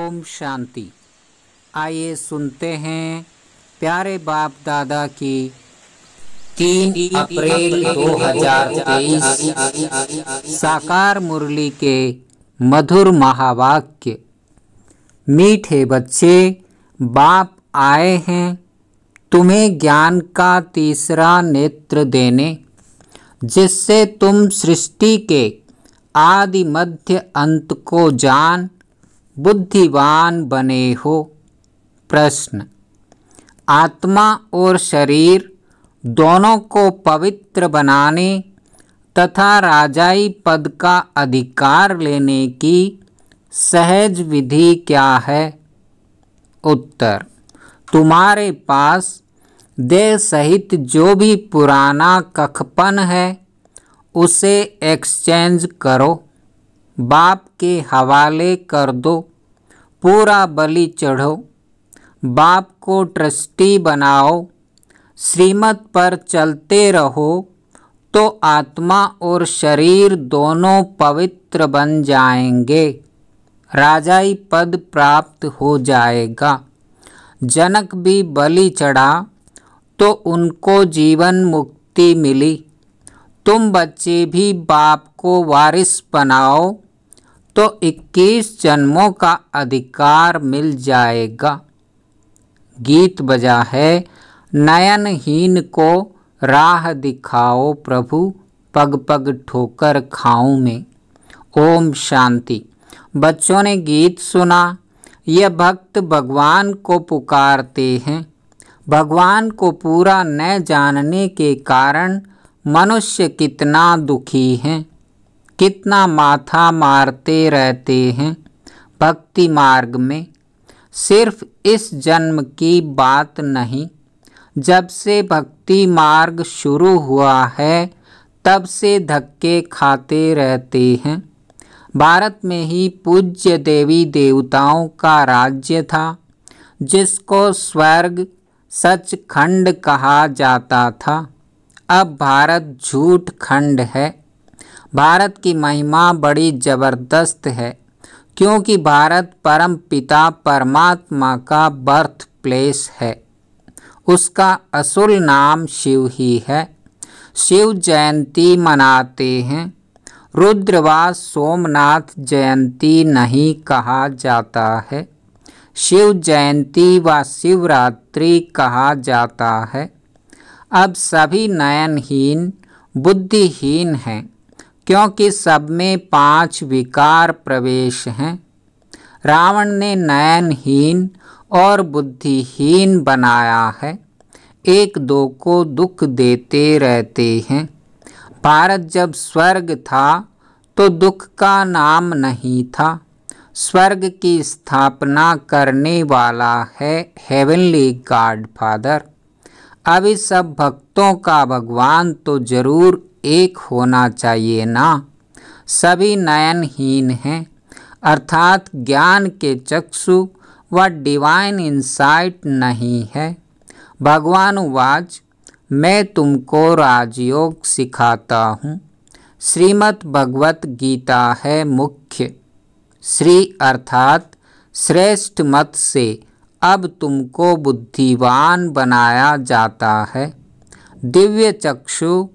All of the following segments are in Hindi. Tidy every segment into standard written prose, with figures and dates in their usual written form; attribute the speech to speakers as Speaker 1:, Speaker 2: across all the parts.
Speaker 1: ओम शांति। आइए सुनते हैं प्यारे बाप दादा की 3 अप्रैल 2023 साकार मुरली के मधुर महावाक्य। मीठे बच्चे, बाप आए हैं तुम्हें ज्ञान का तीसरा नेत्र देने, जिससे तुम सृष्टि के आदि मध्य अंत को जान बुद्धिवान बने हो। प्रश्न: आत्मा और शरीर दोनों को पवित्र बनाने तथा राजाई पद का अधिकार लेने की सहज विधि क्या है? उत्तर: तुम्हारे पास देह सहित जो भी पुराना कखपन है उसे एक्सचेंज करो, बाप के हवाले कर दो, पूरा बलि चढ़ो, बाप को ट्रस्टी बनाओ, श्रीमत पर चलते रहो तो आत्मा और शरीर दोनों पवित्र बन जाएंगे, राजाई पद प्राप्त हो जाएगा। जनक भी बलि चढ़ा तो उनको जीवन मुक्ति मिली। तुम बच्चे भी बाप को वारिस बनाओ तो 21 जन्मों का अधिकार मिल जाएगा। गीत बजा है, नयनहीन को राह दिखाओ प्रभु, पग पग ठोकर खाऊं मैं। ओम शांति। बच्चों ने गीत सुना। यह भक्त भगवान को पुकारते हैं। भगवान को पूरा न जानने के कारण मनुष्य कितना दुखी है, कितना माथा मारते रहते हैं भक्ति मार्ग में। सिर्फ इस जन्म की बात नहीं, जब से भक्ति मार्ग शुरू हुआ है तब से धक्के खाते रहते हैं। भारत में ही पूज्य देवी देवताओं का राज्य था, जिसको स्वर्ग सचखंड कहा जाता था। अब भारत झूठ खंड है। भारत की महिमा बड़ी जबरदस्त है, क्योंकि भारत परम पिता परमात्मा का बर्थ प्लेस है। उसका असुल नाम शिव ही है। शिव जयंती मनाते हैं। रुद्रवास सोमनाथ जयंती नहीं कहा जाता है, शिव जयंती व शिवरात्रि कहा जाता है। अब सभी नयनहीन बुद्धिहीन हैं, क्योंकि सब में 5 विकार प्रवेश हैं। रावण ने नयनहीन और बुद्धिहीन बनाया है, एक दो को दुख देते रहते हैं। भारत जब स्वर्ग था तो दुख का नाम नहीं था। स्वर्ग की स्थापना करने वाला है हेवनली गॉड फादर। अभी सब भक्तों का भगवान तो जरूर एक होना चाहिए ना। सभी नयनहीन हैं, अर्थात ज्ञान के चक्षु व डिवाइन इंसाइट नहीं है। भगवान उवाच, मैं तुमको राजयोग सिखाता हूँ। श्रीमद् भगवत गीता है मुख्य। श्री अर्थात श्रेष्ठ मत से अब तुमको बुद्धिवान बनाया जाता है। दिव्य चक्षु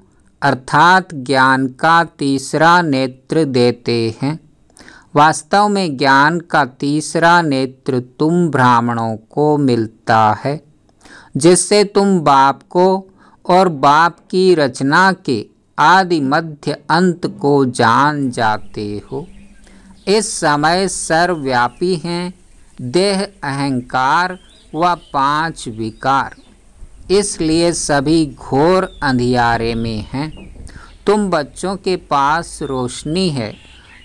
Speaker 1: अर्थात ज्ञान का तीसरा नेत्र देते हैं। वास्तव में ज्ञान का तीसरा नेत्र तुम ब्राह्मणों को मिलता है, जिससे तुम बाप को और बाप की रचना के आदि मध्य अंत को जान जाते हो। इस समय सर्वव्यापी हैं देह, अहंकार व 5 विकार, इसलिए सभी घोर अंधियारे में हैं। तुम बच्चों के पास रोशनी है।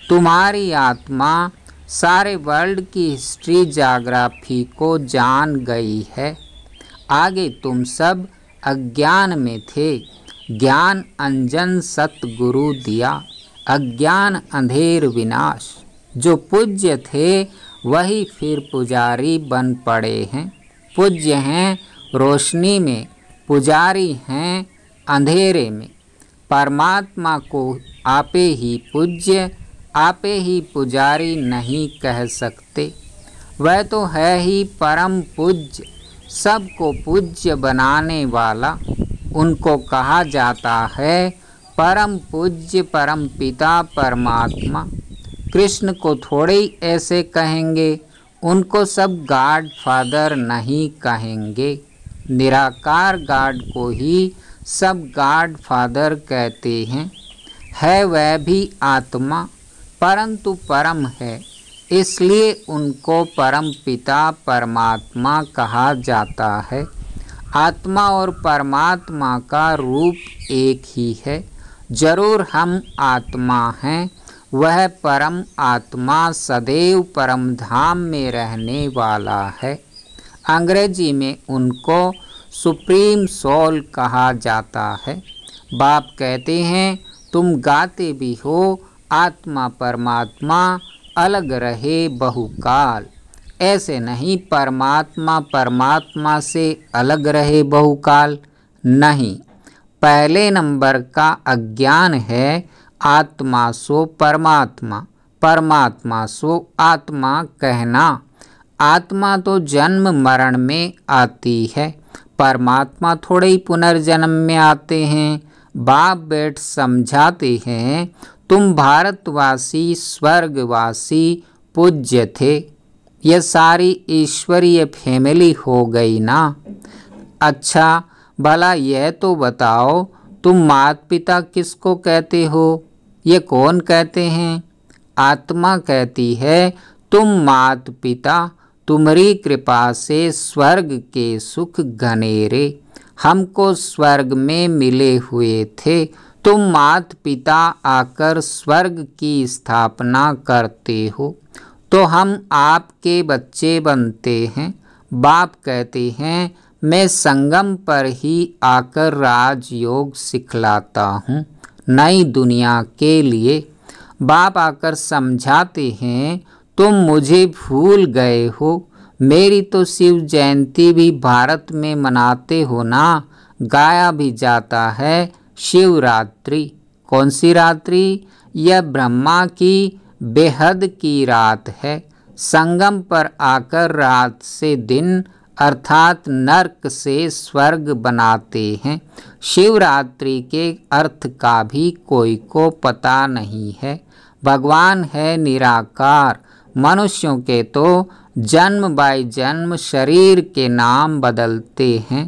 Speaker 1: तुम्हारी आत्मा सारे वर्ल्ड की हिस्ट्री ज्योग्राफी को जान गई है। आगे तुम सब अज्ञान में थे, ज्ञान अंजन सतगुरु दिया, अज्ञान अंधेर विनाश। जो पूज्य थे वही फिर पुजारी बन पड़े हैं। पूज्य हैं रोशनी में, पुजारी हैं अंधेरे में। परमात्मा को आपे ही पूज्य, आपे ही पुजारी नहीं कह सकते। वह तो है ही परम पूज्य, सबको पूज्य बनाने वाला। उनको कहा जाता है परम पूज्य परम पिता परमात्मा। कृष्ण को थोड़े ही ऐसे कहेंगे, उनको सब गॉड फादर नहीं कहेंगे। निराकार गॉड को ही सब गॉड फादर कहते हैं। है वह भी आत्मा, परंतु परम है, इसलिए उनको परम पिता परमात्मा कहा जाता है। आत्मा और परमात्मा का रूप एक ही है। जरूर हम आत्मा हैं, वह परम आत्मा सदैव परम धाम में रहने वाला है। अंग्रेजी में उनको सुप्रीम सोल कहा जाता है। बाप कहते हैं तुम गाते भी हो आत्मा परमात्मा अलग रहे बहुकाल। ऐसे नहीं परमात्मा परमात्मा से अलग रहे बहुकाल, नहीं। पहले नंबर का अज्ञान है आत्मा सो परमात्मा, परमात्मा सो आत्मा कहना। आत्मा तो जन्म मरण में आती है, परमात्मा थोड़े ही पुनर्जन्म में आते हैं। बाप बैठ समझाते हैं तुम भारतवासी स्वर्गवासी पूज्य थे, ये सारी ईश्वरीय फैमिली हो गई ना। अच्छा भला यह तो बताओ तुम माता पिता किसको कहते हो? ये कौन कहते हैं? आत्मा कहती है तुम माता पिता, तुम्हारी कृपा से स्वर्ग के सुख घनेरे हमको स्वर्ग में मिले हुए थे। तुम माता पिता आकर स्वर्ग की स्थापना करते हो तो हम आपके बच्चे बनते हैं। बाप कहते हैं मैं संगम पर ही आकर राजयोग सिखलाता हूँ नई दुनिया के लिए। बाप आकर समझाते हैं तुम मुझे भूल गए हो, मेरी तो शिव जयंती भी भारत में मनाते हो ना, गाया भी जाता है शिवरात्रि। कौन सी रात्रि? यह ब्रह्मा की बेहद की रात है। संगम पर आकर रात से दिन अर्थात नरक से स्वर्ग बनाते हैं। शिवरात्रि के अर्थ का भी कोई को पता नहीं है। भगवान है निराकार, मनुष्यों के तो जन्म बाय जन्म शरीर के नाम बदलते हैं।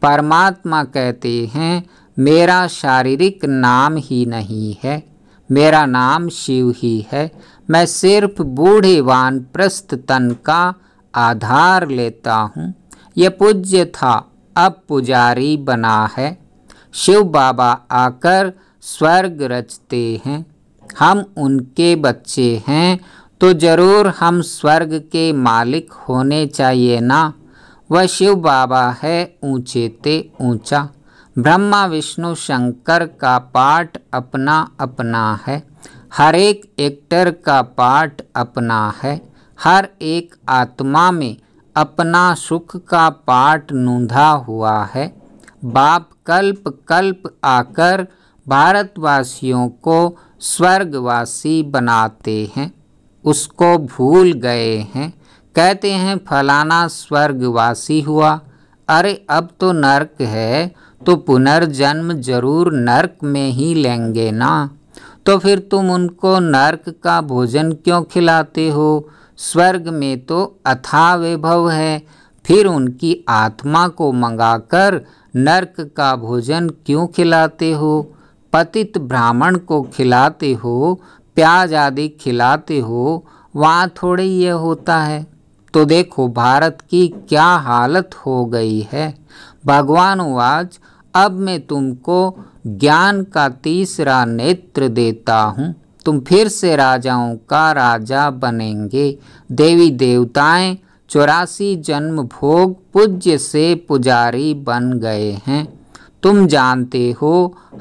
Speaker 1: परमात्मा कहते हैं मेरा शारीरिक नाम ही नहीं है, मेरा नाम शिव ही है। मैं सिर्फ बूढ़े वानप्रस्थ तन का आधार लेता हूँ। यह पूज्य था, अब पुजारी बना है। शिव बाबा आकर स्वर्ग रचते हैं, हम उनके बच्चे हैं तो जरूर हम स्वर्ग के मालिक होने चाहिए ना। वह शिव बाबा है ऊंचे ते ऊंचा। ब्रह्मा विष्णु शंकर का पाठ अपना अपना है, हर एक एक्टर का पाठ अपना है। हर एक आत्मा में अपना सुख का पाठ नूंधा हुआ है। बाप कल्प कल्प आकर भारतवासियों को स्वर्गवासी बनाते हैं, उसको भूल गए हैं। कहते हैं फलाना स्वर्गवासी हुआ, अरे अब तो नरक है तो पुनर्जन्म जरूर नरक में ही लेंगे ना। तो फिर तुम उनको नरक का भोजन क्यों खिलाते हो? स्वर्ग में तो अथाह वैभव है, फिर उनकी आत्मा को मंगाकर नरक का भोजन क्यों खिलाते हो? पतित ब्राह्मण को खिलाते हो, प्याज आदि खिलाते हो, वहाँ थोड़े ये होता है। तो देखो भारत की क्या हालत हो गई है। भगवान वाच अब मैं तुमको ज्ञान का तीसरा नेत्र देता हूँ, तुम फिर से राजाओं का राजा बनेंगे। देवी देवताएं 84 जन्म भोग पूज्य से पुजारी बन गए हैं। तुम जानते हो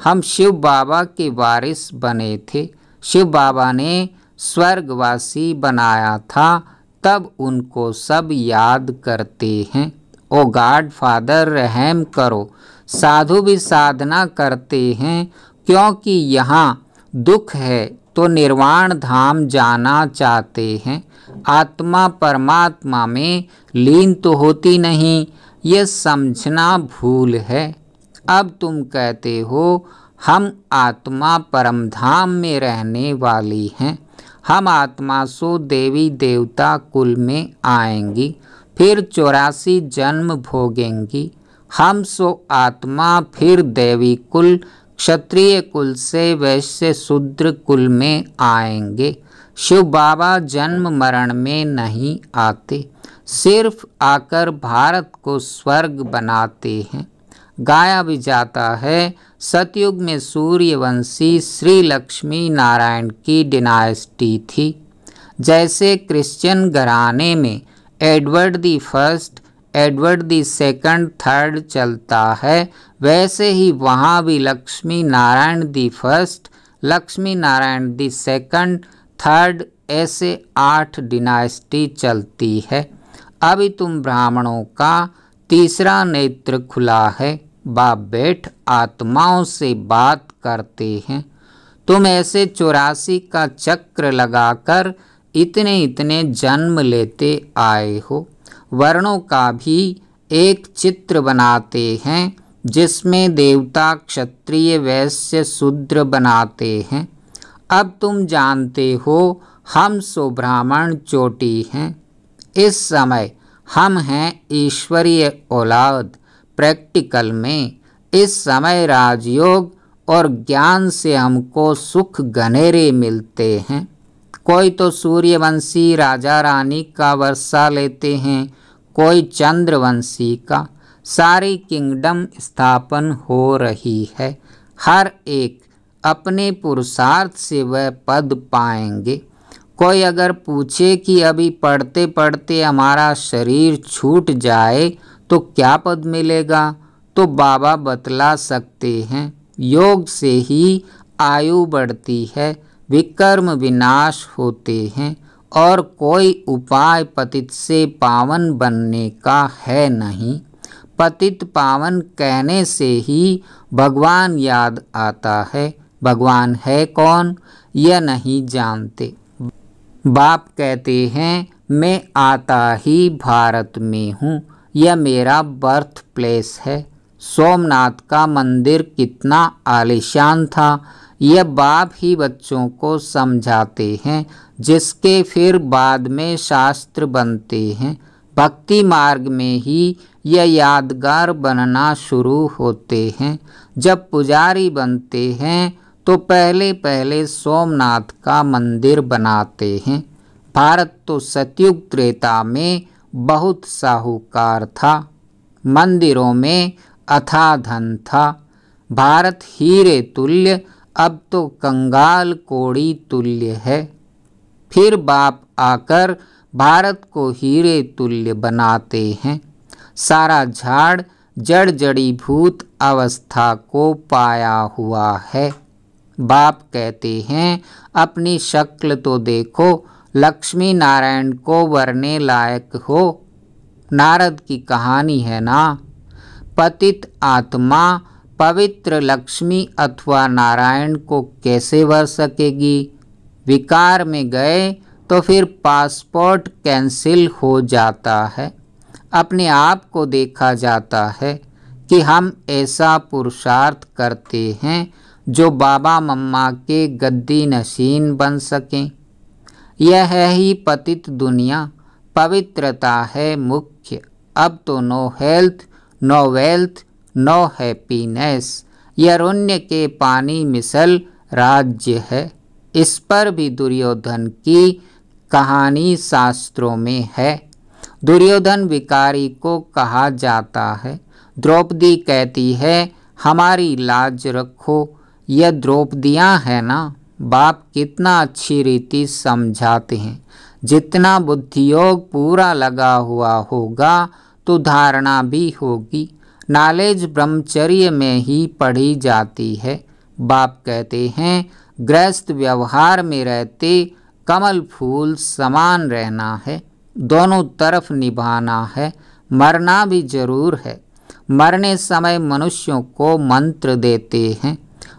Speaker 1: हम शिव बाबा के वारिस बने थे। शिव बाबा ने स्वर्गवासी बनाया था, तब उनको सब याद करते हैं। ओ गॉड फादर रहम करो। साधु भी साधना करते हैं क्योंकि यहाँ दुख है तो निर्वाण धाम जाना चाहते हैं, आत्मा परमात्मा में लीन तो होती नहीं, ये समझना भूल है। अब तुम कहते हो हम आत्मा परमधाम में रहने वाली हैं, हम आत्मा सो देवी देवता कुल में आएंगी, फिर 84 जन्म भोगेंगी। हम सो आत्मा फिर देवी कुल, क्षत्रिय कुल से वैश्य शूद्र कुल में आएंगे। शिव बाबा जन्म मरण में नहीं आते, सिर्फ आकर भारत को स्वर्ग बनाते हैं। गाया भी जाता है सतयुग में सूर्यवंशी श्री लक्ष्मी नारायण की डिनास्टी थी। जैसे क्रिश्चियन घराने में Edward the first, Edward the second, third चलता है, वैसे ही वहाँ भी Lakshmi Narayan the first, Lakshmi Narayan the second, third, ऐसे 8 डिनास्टी चलती है। अभी तुम ब्राह्मणों का तीसरा नेत्र खुला है, बाप बेट आत्माओं से बात करते हैं। तुम ऐसे 84 का चक्र लगाकर इतने इतने जन्म लेते आए हो। वर्णों का भी एक चित्र बनाते हैं, जिसमें देवता क्षत्रिय वैश्य शूद्र बनाते हैं। अब तुम जानते हो हम सो ब्राह्मण चोटी हैं। इस समय हम हैं ईश्वरीय औलाद। प्रैक्टिकल में इस समय राजयोग और ज्ञान से हमको सुख घनेरे मिलते हैं। कोई तो सूर्यवंशी राजा रानी का वर्षा लेते हैं, कोई चंद्रवंशी का। सारी किंगडम स्थापन हो रही है, हर एक अपने पुरुषार्थ से वह पद पाएंगे। कोई अगर पूछे कि अभी पढ़ते पढ़ते हमारा शरीर छूट जाए तो क्या पद मिलेगा, तो बाबा बतला सकते हैं, योग से ही आयु बढ़ती है, विकर्म विनाश होते हैं, और कोई उपाय पतित से पावन बनने का है नहीं। पतित पावन कहने से ही भगवान याद आता है। भगवान है कौन, यह नहीं जानते। बाप कहते हैं मैं आता ही भारत में हूँ, यह मेरा बर्थ प्लेस है। सोमनाथ का मंदिर कितना आलीशान था, यह बाप ही बच्चों को समझाते हैं, जिसके फिर बाद में शास्त्र बनते हैं। भक्ति मार्ग में ही यह यादगार बनना शुरू होते हैं। जब पुजारी बनते हैं तो पहले पहले सोमनाथ का मंदिर बनाते हैं। भारत तो सतयुग त्रेता में बहुत साहूकार था, मंदिरों में अथाह धन था। भारत हीरे तुल्य अब तो कंगाल कोड़ी तुल्य है। फिर बाप आकर भारत को हीरे तुल्य बनाते हैं। सारा झाड़ जड़ जड़ीभूत अवस्था को पाया हुआ है। बाप कहते हैं अपनी शक्ल तो देखो, लक्ष्मी नारायण को वरने लायक हो। नारद की कहानी है ना, पतित आत्मा पवित्र लक्ष्मी अथवा नारायण को कैसे वर सकेगी। विकार में गए तो फिर पासपोर्ट कैंसिल हो जाता है। अपने आप को देखा जाता है कि हम ऐसा पुरुषार्थ करते हैं जो बाबा मम्मा के गद्दी नशीन बन सकें। यह है ही पतित दुनिया, पवित्रता है मुख्य। अब तो no health, no wealth, no happiness, यह अरण्य के पानी मिसल राज्य है। इस पर भी दुर्योधन की कहानी शास्त्रों में है। दुर्योधन विकारी को कहा जाता है। द्रौपदी कहती है हमारी लाज रखो। यह द्रौपदियाँ है ना। बाप कितना अच्छी रीति समझाते हैं। जितना बुद्धियोग पूरा लगा हुआ होगा तो धारणा भी होगी। नॉलेज ब्रह्मचर्य में ही पढ़ी जाती है। बाप कहते हैं गृहस्थ व्यवहार में रहते कमल फूल समान रहना है, दोनों तरफ निभाना है, मरना भी जरूर है। मरने समय मनुष्यों को मंत्र देते हैं।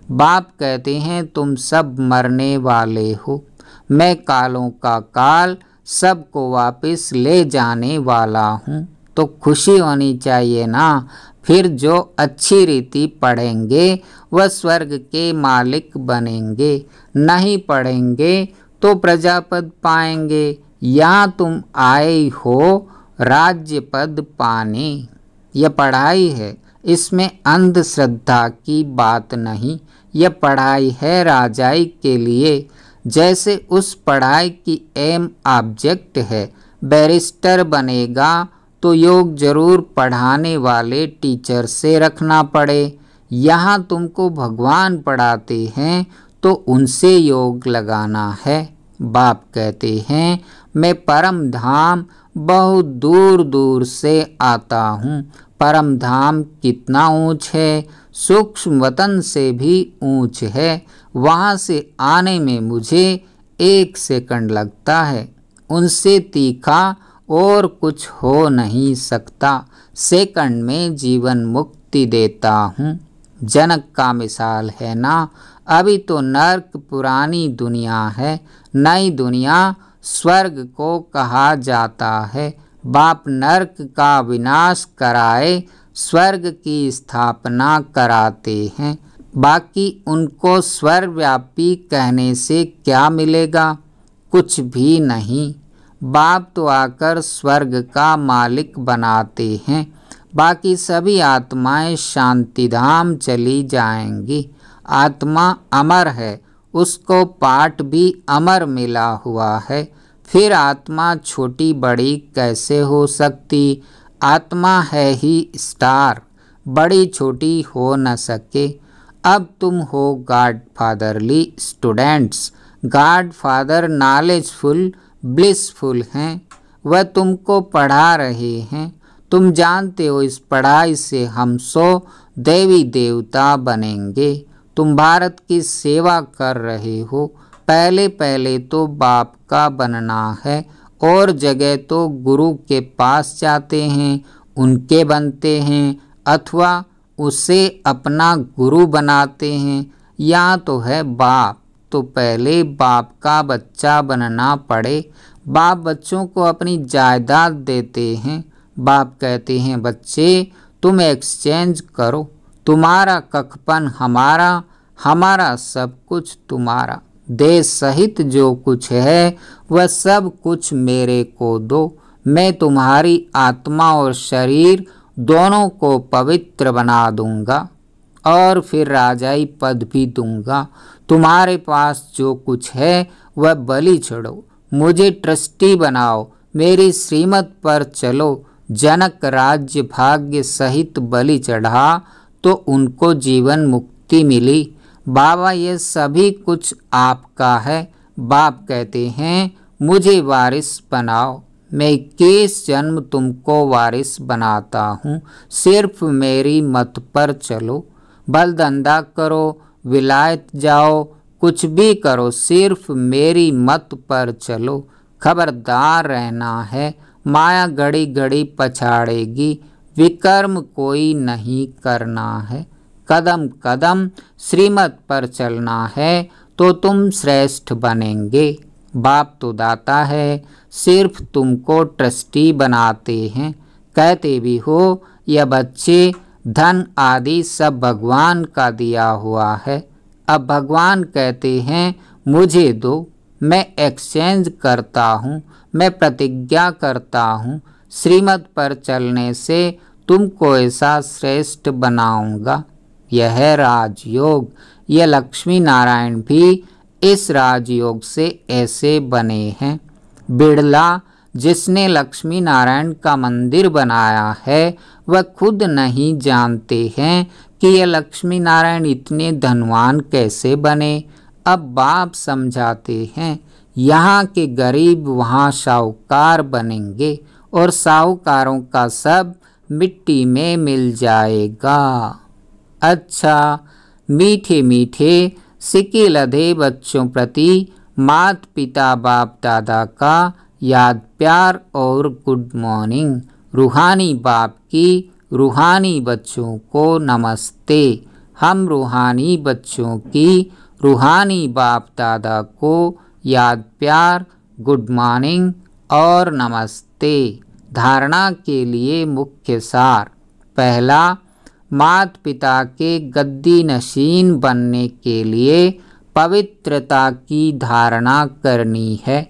Speaker 1: बाप कहते हैं तुम सब मरने वाले हो, मैं कालों का काल सबको वापस ले जाने वाला हूँ। तो खुशी होनी चाहिए ना। फिर जो अच्छी रीति पढ़ेंगे वह स्वर्ग के मालिक बनेंगे, नहीं पढ़ेंगे तो प्रजापद पाएंगे। यहाँ तुम आए हो राज्य पद पाने। यह पढ़ाई है, इसमें अंधश्रद्धा की बात नहीं। यह पढ़ाई है राजाई के लिए, जैसे उस पढ़ाई की एम ऑब्जेक्ट है। बैरिस्टर बनेगा तो योग जरूर पढ़ाने वाले टीचर से रखना पड़े। यहाँ तुमको भगवान पढ़ाते हैं तो उनसे योग लगाना है। बाप कहते हैं मैं परम धाम बहुत दूर दूर से आता हूँ। परम धाम कितना ऊंच है, सूक्ष्म वतन से भी ऊंच है। वहाँ से आने में मुझे 1 सेकंड लगता है, उनसे तीखा और कुछ हो नहीं सकता। सेकंड में जीवन मुक्ति देता हूँ। जनक का मिसाल है ना। अभी तो नर्क पुरानी दुनिया है, नई दुनिया स्वर्ग को कहा जाता है। बाप नर्क का विनाश कराए स्वर्ग की स्थापना कराते हैं। बाकी उनको सर्वव्यापी कहने से क्या मिलेगा? कुछ भी नहीं। बाप तो आकर स्वर्ग का मालिक बनाते हैं। बाकी सभी आत्माएं शांतिधाम चली जाएंगी। आत्मा अमर है, उसको पाठ भी अमर मिला हुआ है। फिर आत्मा छोटी बड़ी कैसे हो सकती? आत्मा है ही स्टार, बड़ी छोटी हो न सके। अब तुम हो God fatherly students. God father knowledgeful blissful हैं, वह तुमको पढ़ा रहे हैं। तुम जानते हो इस पढ़ाई से हम 100 देवी देवता बनेंगे। तुम भारत की सेवा कर रहे हो। पहले पहले तो बाप का बनना है, और जगह तो गुरु के पास जाते हैं, उनके बनते हैं, अथवा उसे अपना गुरु बनाते हैं। यहाँ तो है बाप, तो पहले बाप का बच्चा बनना पड़े। बाप बच्चों को अपनी जायदाद देते हैं। बाप कहते हैं बच्चे तुम एक्सचेंज करो, तुम्हारा कखपन हमारा, हमारा सब कुछ तुम्हारा। देश सहित जो कुछ है वह सब कुछ मेरे को दो। मैं तुम्हारी आत्मा और शरीर दोनों को पवित्र बना दूंगा, और फिर राजाई पद भी दूंगा। तुम्हारे पास जो कुछ है वह बलि चढ़ो, मुझे ट्रस्टी बनाओ, मेरी श्रीमत पर चलो। जनक राज्य भाग्य सहित बलि चढ़ा तो उनको जीवन मुक्ति मिली। बाबा ये सभी कुछ आपका है। बाप कहते हैं मुझे वारिस बनाओ। मैं 21 जन्म तुमको वारिस बनाता हूँ, सिर्फ मेरी मत पर चलो। बलधंधा करो, विलायत जाओ, कुछ भी करो, सिर्फ मेरी मत पर चलो। खबरदार रहना है, माया घड़ी घड़ी पछाड़ेगी। विकर्म कोई नहीं करना है, कदम कदम श्रीमत पर चलना है तो तुम श्रेष्ठ बनेंगे। बाप तो दाता है, सिर्फ तुमको ट्रस्टी बनाते हैं। कहते भी हो यह बच्चे धन आदि सब भगवान का दिया हुआ है। अब भगवान कहते हैं मुझे दो, मैं एक्सचेंज करता हूँ, मैं प्रतिज्ञा करता हूँ। श्रीमत पर चलने से तुमको ऐसा श्रेष्ठ बनाऊंगा। यह है राजयोग। यह लक्ष्मी नारायण भी इस राजयोग से ऐसे बने हैं। बिड़ला जिसने लक्ष्मी नारायण का मंदिर बनाया है वह खुद नहीं जानते हैं कि यह लक्ष्मी नारायण इतने धनवान कैसे बने। अब बाप समझाते हैं यहाँ के गरीब वहाँ साहूकार बनेंगे, और साहूकारों का सब मिट्टी में मिल जाएगा। अच्छा, मीठे मीठे सिक्के लदे बच्चों प्रति मात पिता बाप दादा का याद प्यार और गुड मॉर्निंग। रूहानी बाप की रूहानी बच्चों को नमस्ते। हम रूहानी बच्चों की रूहानी बाप दादा को याद, प्यार, गुड मॉर्निंग और नमस्ते। धारणा के लिए मुख्य सार। पहला, माता पिता के गद्दी नशीन बनने के लिए पवित्रता की धारणा करनी है।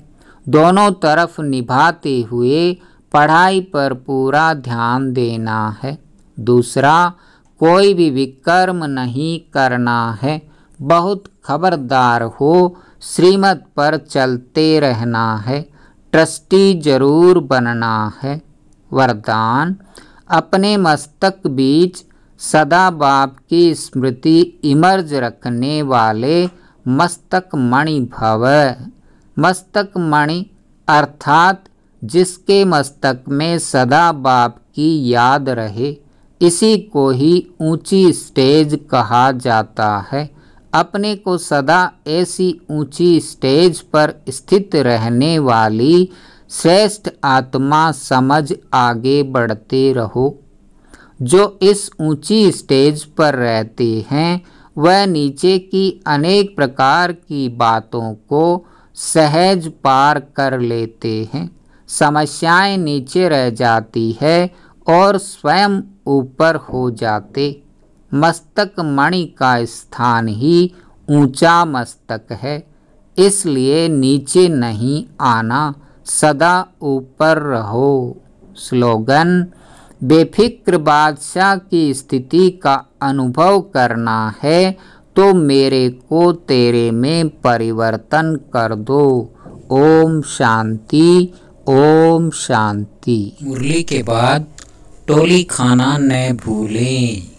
Speaker 1: दोनों तरफ निभाते हुए पढ़ाई पर पूरा ध्यान देना है। दूसरा, कोई भी विकर्म नहीं करना है। बहुत खबरदार हो, श्रीमत पर चलते रहना है। ट्रस्टी जरूर बनना है। वरदान, अपने मस्तक बीच सदा बाप की स्मृति इमर्ज रखने वाले मस्तक मणि भव। मस्तक मणि अर्थात जिसके मस्तक में सदा बाप की याद रहे, इसी को ही ऊंची स्टेज कहा जाता है। अपने को सदा ऐसी ऊंची स्टेज पर स्थित रहने वाली श्रेष्ठ आत्मा समझ आगे बढ़ते रहो। जो इस ऊंची स्टेज पर रहते हैं वह नीचे की अनेक प्रकार की बातों को सहज पार कर लेते हैं। समस्याएं नीचे रह जाती है और स्वयं ऊपर हो जाते। मस्तक मणि का स्थान ही ऊंचा मस्तक है, इसलिए नीचे नहीं आना, सदा ऊपर रहो। स्लोगन, बेफिक्र बादशाह की स्थिति का अनुभव करना है तो मेरे को तेरे में परिवर्तन कर दो। ओम शांति, ओम शांति। मुरली के बाद टोली खाना न भूलें।